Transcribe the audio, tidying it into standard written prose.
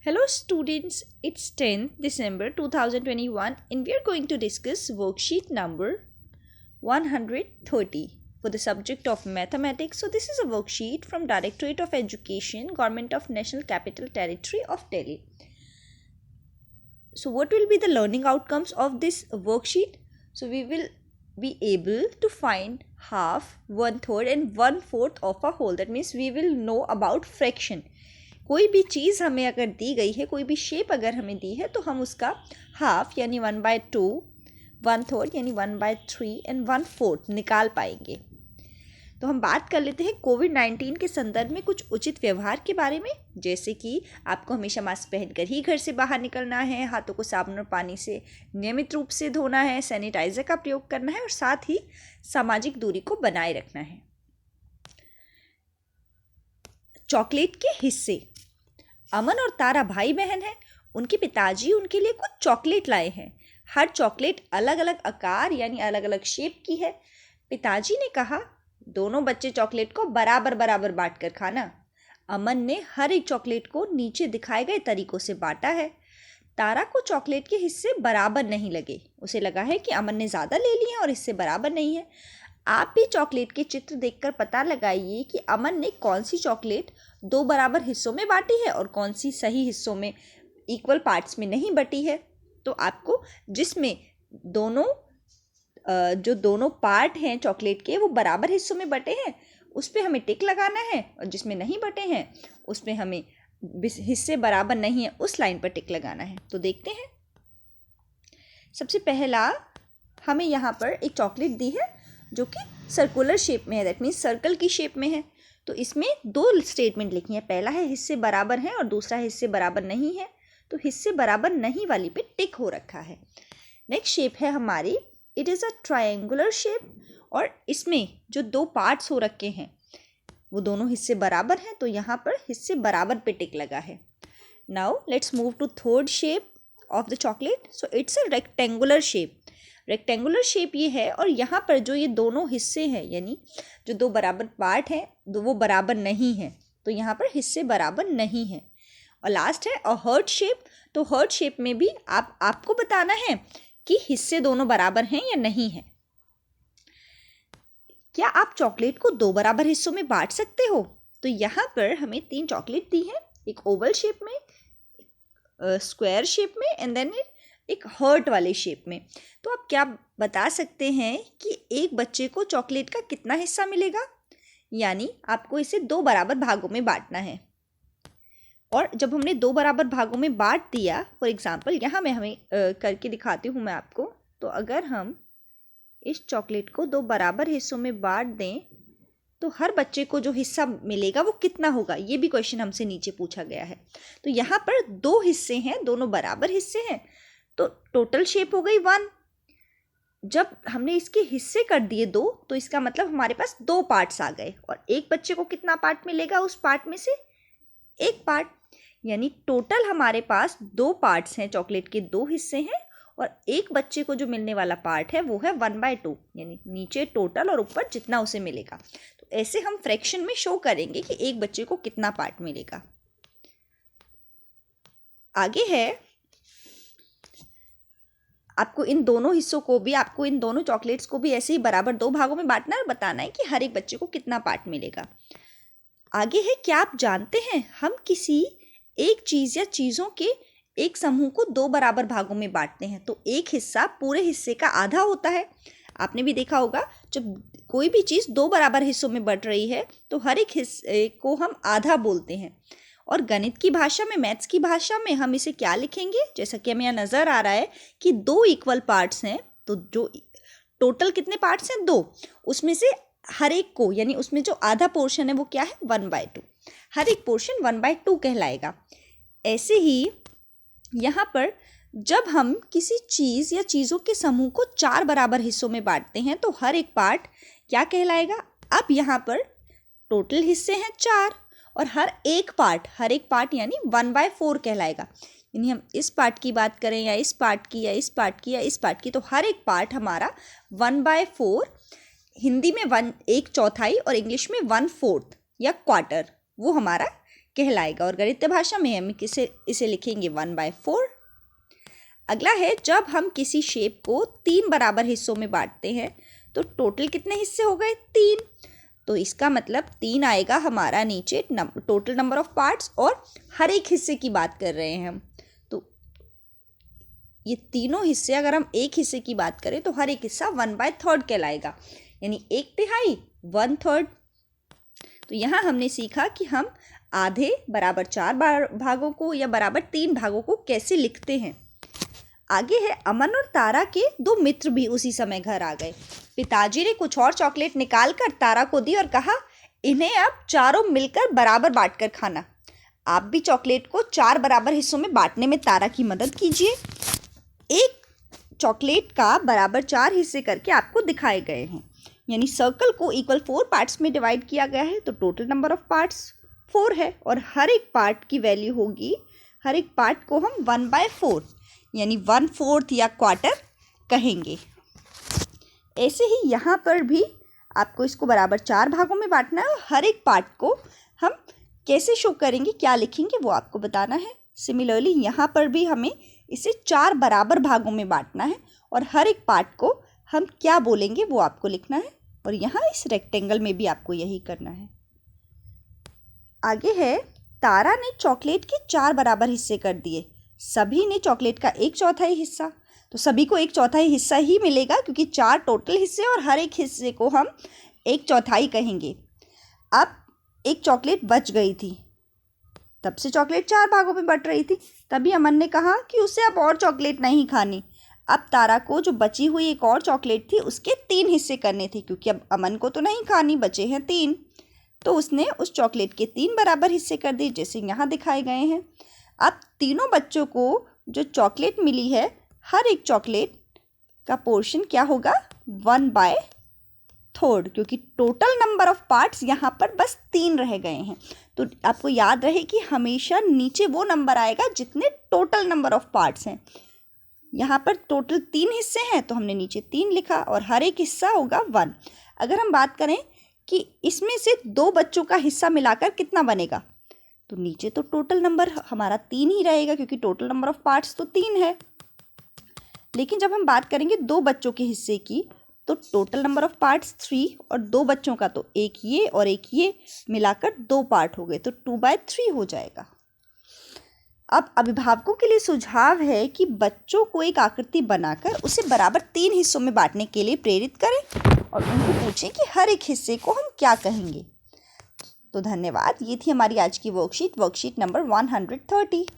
Hello students, it's 10th December 2021 and we are going to discuss worksheet number 130 for the subject of mathematics. So this is a worksheet from Directorate of Education, Government of National Capital Territory of Delhi. So what will be the learning outcomes of this worksheet? So we will be able to find half, 1/3 and 1/4 of a whole. That means we will know about fraction. कोई भी चीज़ हमें अगर दी गई है, कोई भी shape अगर हमें दी है तो हम उसका हाफ यानी 1/2, 1/3 यानी 1/3 एंड 1/4 निकाल पाएंगे। तो हम बात कर लेते हैं कोविड-19 के संदर्भ में कुछ उचित व्यवहार के बारे में, जैसे कि आपको हमेशा मास्क पहनकर ही घर से बाहर निकलना है, हाथों को साबुन और पानी से नियमित रूप से धोना है, सैनिटाइजर का प्रयोग करना है और साथ ही सामाजिक दूरी को बनाए रखना है। चॉकलेट के हिस्से। अमन और तारा भाई बहन हैं। उनके पिताजी उनके लिए कुछ चॉकलेट लाए हैं। हर चॉकलेट अलग अलग आकार यानी अलग अलग शेप की है। पिताजी ने कहा, दोनों बच्चे चॉकलेट को बराबर बराबर बांट कर खाना। अमन ने हर एक चॉकलेट को नीचे दिखाए गए तरीकों से बांटा है। तारा को चॉकलेट के हिस्से बराबर नहीं लगे। उसे लगा है कि अमन ने ज़्यादा ले लिए हैं और हिस्से बराबर नहीं है। आप भी चॉकलेट के चित्र देखकर पता लगाइए कि अमन ने कौन सी चॉकलेट 2 बराबर हिस्सों में बांटी है और कौन सी सही हिस्सों में इक्वल पार्ट्स में नहीं बटी है। तो आपको जिसमें दोनों पार्ट हैं चॉकलेट के वो बराबर हिस्सों में बटे हैं उस पर हमें टिक लगाना है और जिसमें नहीं बटे हैं उस पर हमें हिस्से बराबर नहीं है उस लाइन पर टिक लगाना है। तो देखते हैं। सबसे पहला हमें यहाँ पर एक चॉकलेट दी है जो कि सर्कुलर शेप में है, दैट मीन्स सर्कल की शेप में है। तो इसमें 2 स्टेटमेंट लिखी हैं। पहला है हिस्से बराबर हैं और दूसरा हिस्से बराबर नहीं है। तो हिस्से बराबर नहीं वाली पे टिक हो रखा है। नेक्स्ट शेप है हमारी, it is a triangular shape और इसमें जो 2 पार्ट्स हो रखे हैं वो दोनों हिस्से बराबर हैं, तो यहाँ पर हिस्से बराबर पे टिक लगा है। Now let's move to third shape of the chocolate. So it's a rectangular shape. Rectangular shape ये है और यहाँ पर जो ये दोनों हिस्से हैं यानी जो 2 बराबर पार्ट हैं वो बराबर नहीं है, तो यहाँ पर हिस्से बराबर नहीं हैं। और लास्ट है अ हार्ट शेप। तो हार्ट शेप में भी आपको बताना है कि हिस्से दोनों बराबर हैं या नहीं है। क्या आप चॉकलेट को 2 बराबर हिस्सों में बांट सकते हो? तो यहाँ पर हमें 3 चॉकलेट दी है, एक ओवल शेप में, स्क्वायर शेप में एंड देन एक हर्ट वाले शेप में। तो आप क्या बता सकते हैं कि एक बच्चे को चॉकलेट का कितना हिस्सा मिलेगा? यानी आपको इसे 2 बराबर भागों में बांटना है। और जब हमने 2 बराबर भागों में बांट दिया, फॉर एग्जांपल यहाँ मैं हमें करके दिखाती हूँ मैं आपको। तो अगर हम इस चॉकलेट को 2 बराबर हिस्सों में बांट दें तो हर बच्चे को जो हिस्सा मिलेगा वो कितना होगा, ये भी क्वेश्चन हमसे नीचे पूछा गया है। तो यहाँ पर 2 हिस्से हैं, दोनों बराबर हिस्से हैं, तो टोटल शेप हो गई 1। जब हमने इसके हिस्से कर दिए 2 तो इसका मतलब हमारे पास 2 पार्ट्स आ गए और एक बच्चे को कितना पार्ट मिलेगा उस पार्ट में से? 1 पार्ट। यानी टोटल हमारे पास 2 पार्ट्स हैं, चॉकलेट के 2 हिस्से हैं और एक बच्चे को जो मिलने वाला पार्ट है वो है 1/2, यानी नीचे टोटल और ऊपर जितना उसे मिलेगा। तो ऐसे हम फ्रैक्शन में शो करेंगे कि एक बच्चे को कितना पार्ट मिलेगा। आगे है, आपको इन दोनों हिस्सों को भी, आपको इन दोनों चॉकलेट्स को भी ऐसे ही बराबर 2 भागों में बांटना है और बताना है कि हर एक बच्चे को कितना पार्ट मिलेगा। आगे है, क्या आप जानते हैं हम किसी एक चीज़ या चीज़ों के एक समूह को 2 बराबर भागों में बांटते हैं तो एक हिस्सा पूरे हिस्से का आधा होता है। आपने भी देखा होगा जब कोई भी चीज़ 2 बराबर हिस्सों में बट रही है तो हर एक हिस्से को हम आधा बोलते हैं। और गणित की भाषा में, मैथ्स की भाषा में हम इसे क्या लिखेंगे? जैसा कि हमें यहाँ नज़र आ रहा है कि 2 इक्वल पार्ट्स हैं, तो जो टोटल कितने पार्ट्स हैं? 2। उसमें से हर एक को, यानी उसमें जो आधा पोर्शन है वो क्या है? 1/2। हर एक पोर्शन 1/2 कहलाएगा। ऐसे ही यहाँ पर जब हम किसी चीज़ या चीज़ों के समूह को 4 बराबर हिस्सों में बांटते हैं तो हर एक पार्ट क्या कहलाएगा? अब यहाँ पर टोटल हिस्से हैं 4 और हर एक पार्ट यानी 1/4 कहलाएगा। यानी हम इस पार्ट की बात करें या इस पार्ट की या इस पार्ट की या इस पार्ट की, तो हर एक पार्ट हमारा 1/4, हिंदी में 1/4 और इंग्लिश में 1/4 या क्वार्टर, वो हमारा कहलाएगा। और गणितीय भाषा में हम इसे लिखेंगे 1/4। अगला है, जब हम किसी शेप को 3 बराबर हिस्सों में बांटते हैं तो टोटल कितने हिस्से हो गए? 3। तो इसका मतलब 3 आएगा हमारा नीचे टोटल नंबर ऑफ पार्ट्स, और हर एक हिस्से की बात कर रहे हैं हम। तो ये तीनों हिस्से, अगर हम एक हिस्से की बात करें तो हर एक हिस्सा 1/3 कहलाएगा, यानी 1/3, 1/3। तो यहाँ हमने सीखा कि हम आधे बराबर 4 भागों को या बराबर 3 भागों को कैसे लिखते हैं। आगे है, अमन और तारा के 2 मित्र भी उसी समय घर आ गए। पिताजी ने कुछ और चॉकलेट निकाल कर तारा को दी और कहा, इन्हें अब चारों मिलकर बराबर बांटकर खाना। आप भी चॉकलेट को 4 बराबर हिस्सों में बांटने में तारा की मदद कीजिए। एक चॉकलेट का बराबर 4 हिस्से करके आपको दिखाए गए हैं, यानी सर्कल को इक्वल 4 पार्ट्स में डिवाइड किया गया है, तो टोटल नंबर ऑफ पार्ट्स 4 है, और हर एक पार्ट की वैल्यू होगी, हर एक पार्ट को हम 1/4 यानी 1/4 या क्वार्टर कहेंगे। ऐसे ही यहाँ पर भी आपको इसको बराबर 4 भागों में बांटना है, और हर एक पार्ट को हम कैसे शो करेंगे, क्या लिखेंगे, वो आपको बताना है। सिमिलरली यहाँ पर भी हमें इसे 4 बराबर भागों में बांटना है, और हर एक पार्ट को हम क्या बोलेंगे वो आपको लिखना है, और यहाँ इस रेक्टेंगल में भी आपको यही करना है। आगे है, तारा ने चॉकलेट के 4 बराबर हिस्से कर दिए। सभी ने चॉकलेट का 1/4 हिस्सा, तो सभी को 1/4 हिस्सा ही मिलेगा, क्योंकि 4 टोटल हिस्से और हर एक हिस्से को हम 1/4 कहेंगे। अब एक चॉकलेट बच गई थी, तब से चॉकलेट 4 भागों में बट रही थी। तभी अमन ने कहा कि उसे अब और चॉकलेट नहीं खानी। अब तारा को जो बची हुई एक और चॉकलेट थी उसके 3 हिस्से करने थे, क्योंकि अब अमन को तो नहीं खानी, बचे हैं 3। तो उसने उस चॉकलेट के 3 बराबर हिस्से कर दिए, जैसे यहाँ दिखाए गए हैं। अब तीनों बच्चों को जो चॉकलेट मिली है, हर एक चॉकलेट का पोर्शन क्या होगा? 1/3, क्योंकि टोटल नंबर ऑफ पार्ट्स यहाँ पर बस 3 रह गए हैं। तो आपको याद रहे कि हमेशा नीचे वो नंबर आएगा जितने टोटल नंबर ऑफ पार्ट्स हैं। यहाँ पर टोटल 3 हिस्से हैं, तो हमने नीचे 3 लिखा, और हर एक हिस्सा होगा 1। अगर हम बात करें कि इसमें से 2 बच्चों का हिस्सा मिलाकर कितना बनेगा, तो नीचे तो टोटल नंबर हमारा 3 ही रहेगा, क्योंकि टोटल नंबर ऑफ पार्ट्स तो 3 है। लेकिन जब हम बात करेंगे 2 बच्चों के हिस्से की, तो टोटल नंबर ऑफ पार्ट्स 3, और 2 बच्चों का तो एक ये और एक ये मिलाकर 2 पार्ट हो गए, तो 2/3 हो जाएगा। अब अभिभावकों के लिए सुझाव है कि बच्चों को एक आकृति बनाकर उसे बराबर 3 हिस्सों में बांटने के लिए प्रेरित करें, और उनको पूछें कि हर एक हिस्से को हम क्या कहेंगे। तो धन्यवाद, ये थी हमारी आज की वर्कशीट नंबर 130।